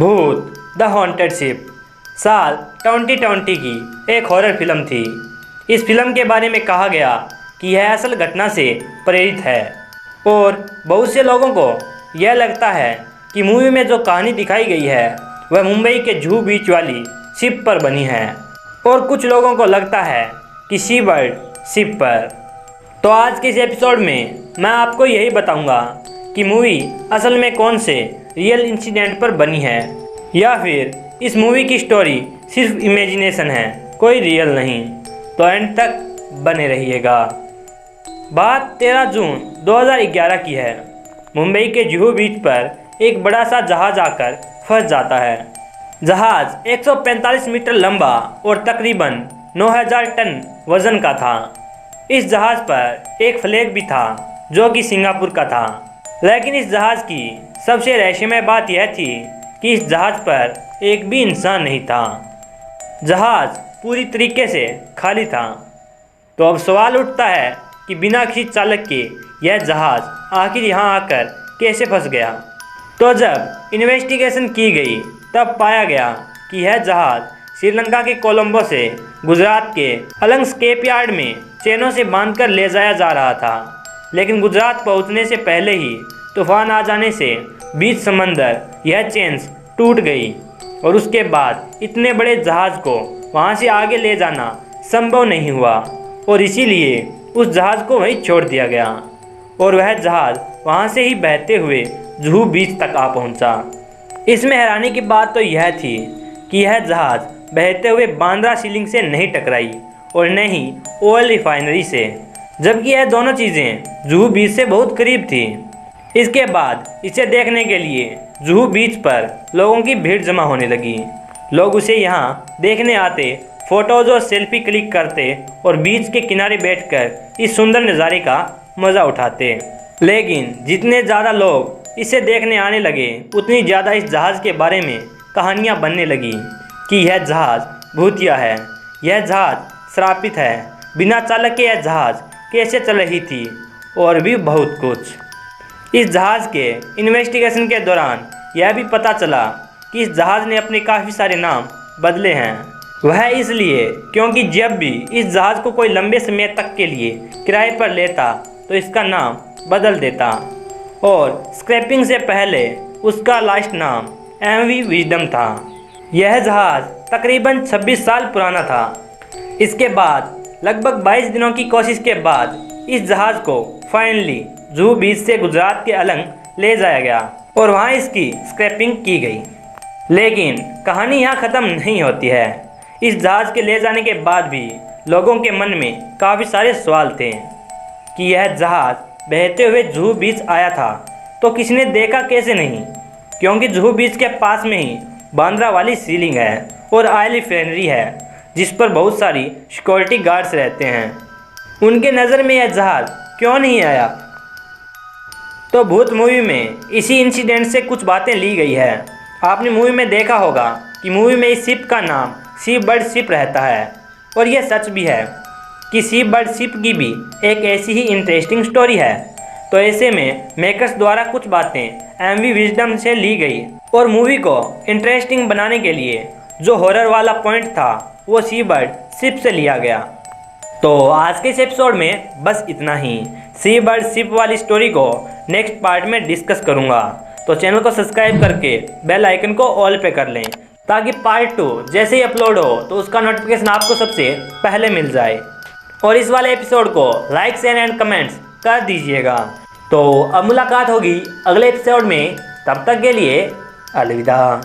भूत the haunted ship साल 2020 की एक हॉरर फिल्म थी। इस फिल्म के बारे में कहा गया कि यह असल घटना से प्रेरित है और बहुत से लोगों को यह लगता है कि मूवी में जो कहानी दिखाई गई है वह मुंबई के जुहू बीच वाली शिप पर बनी है और कुछ लोगों को लगता है कि सी बर्ड शिप पर। तो आज के इस एपिसोड में मैं आपको यही बताऊंगा कि मूवी असल में कौन से रियल इंसिडेंट पर बनी है या फिर इस मूवी की स्टोरी सिर्फ इमेजिनेशन है, कोई रियल नहीं। तो एंड तक बने रहिएगा। बात 13 जून 2011 की है। मुंबई के जुहू बीच पर एक बड़ा सा जहाज आकर फंस जाता है। जहाज 145 मीटर लंबा और तकरीबन 9000 टन वजन का था। इस जहाज़ पर एक फ्लैग भी था जो कि सिंगापुर का था। लेकिन इस जहाज़ की सबसे रहस्यमय बात यह थी कि इस जहाज़ पर एक भी इंसान नहीं था। जहाज़ पूरी तरीके से खाली था। तो अब सवाल उठता है कि बिना किसी चालक के यह जहाज़ आखिर यहाँ आकर कैसे फंस गया। तो जब इन्वेस्टिगेशन की गई तब पाया गया कि यह जहाज़ श्रीलंका के कोलंबो से गुजरात के अलंग स्केप यार्ड में चेनों से बांधकर ले जाया जा रहा था। लेकिन गुजरात पहुंचने से पहले ही तूफान आ जाने से बीच समंदर यह चेन्स टूट गई और उसके बाद इतने बड़े जहाज़ को वहां से आगे ले जाना संभव नहीं हुआ और इसीलिए उस जहाज़ को वहीं छोड़ दिया गया और वह जहाज़ वहां से ही बहते हुए जुहू बीच तक आ पहुंचा। इसमें हैरानी की बात तो यह थी कि यह जहाज़ बहते हुए बांद्रा सीलिंग से नहीं टकराई और न ही ऑयल रिफाइनरी से, जबकि यह दोनों चीज़ें जुहू बीच से बहुत करीब थी। इसके बाद इसे देखने के लिए जुहू बीच पर लोगों की भीड़ जमा होने लगी। लोग उसे यहाँ देखने आते, फ़ोटोज़ और सेल्फी क्लिक करते और बीच के किनारे बैठकर इस सुंदर नज़ारे का मज़ा उठाते। लेकिन जितने ज़्यादा लोग इसे देखने आने लगे उतनी ज़्यादा इस जहाज़ के बारे में कहानियाँ बनने लगी कि यह जहाज़ भूतिया है, यह जहाज़ श्रापित है, बिना चालक के यह जहाज़ कैसे चल रही थी और भी बहुत कुछ। इस जहाज़ के इन्वेस्टिगेशन के दौरान यह भी पता चला कि इस जहाज़ ने अपने काफ़ी सारे नाम बदले हैं। वह इसलिए क्योंकि जब भी इस जहाज़ को कोई लंबे समय तक के लिए किराए पर लेता तो इसका नाम बदल देता और स्क्रैपिंग से पहले उसका लास्ट नाम MV विजडम था। यह जहाज़ तकरीबन 26 साल पुराना था। इसके बाद लगभग 22 दिनों की कोशिश के बाद इस जहाज़ को फाइनली जुहू बीच से गुजरात के अलंग ले जाया गया और वहाँ इसकी स्क्रैपिंग की गई। लेकिन कहानी यहाँ ख़त्म नहीं होती है। इस जहाज़ के ले जाने के बाद भी लोगों के मन में काफ़ी सारे सवाल थे कि यह जहाज़ बहते हुए जुहू बीच आया था तो किसने देखा कैसे नहीं, क्योंकि जुहू बीच के पास में ही बांद्रा वाली सीलिंग है और ऑयल रिफाइनरी है जिस पर बहुत सारी सिक्योरिटी गार्ड्स रहते हैं। उनके नज़र में यह जहाज़ क्यों नहीं आया। तो भूत मूवी में इसी इंसिडेंट से कुछ बातें ली गई है। आपने मूवी में देखा होगा कि मूवी में इस शिप का नाम सी बर्ड शिप रहता है और यह सच भी है कि सी बर्ड शिप की भी एक ऐसी ही इंटरेस्टिंग स्टोरी है। तो ऐसे में मेकर्स द्वारा कुछ बातें MV विजडम से ली गई और मूवी को इंटरेस्टिंग बनाने के लिए जो हॉरर वाला पॉइंट था वो सी बर्ड शिप से लिया गया। तो आज के इस एपिसोड में बस इतना ही। सी बर्ड शिप वाली स्टोरी को नेक्स्ट पार्ट में डिस्कस करूँगा। तो चैनल को सब्सक्राइब करके बेल आइकन को ऑल पे कर लें ताकि पार्ट 2 जैसे ही अपलोड हो तो उसका नोटिफिकेशन आपको सबसे पहले मिल जाए। और इस वाले एपिसोड को लाइक शेयर एंड कमेंट्स कर दीजिएगा। तो अब मुलाकात होगी अगले एपिसोड में, तब तक के लिए अलविदा।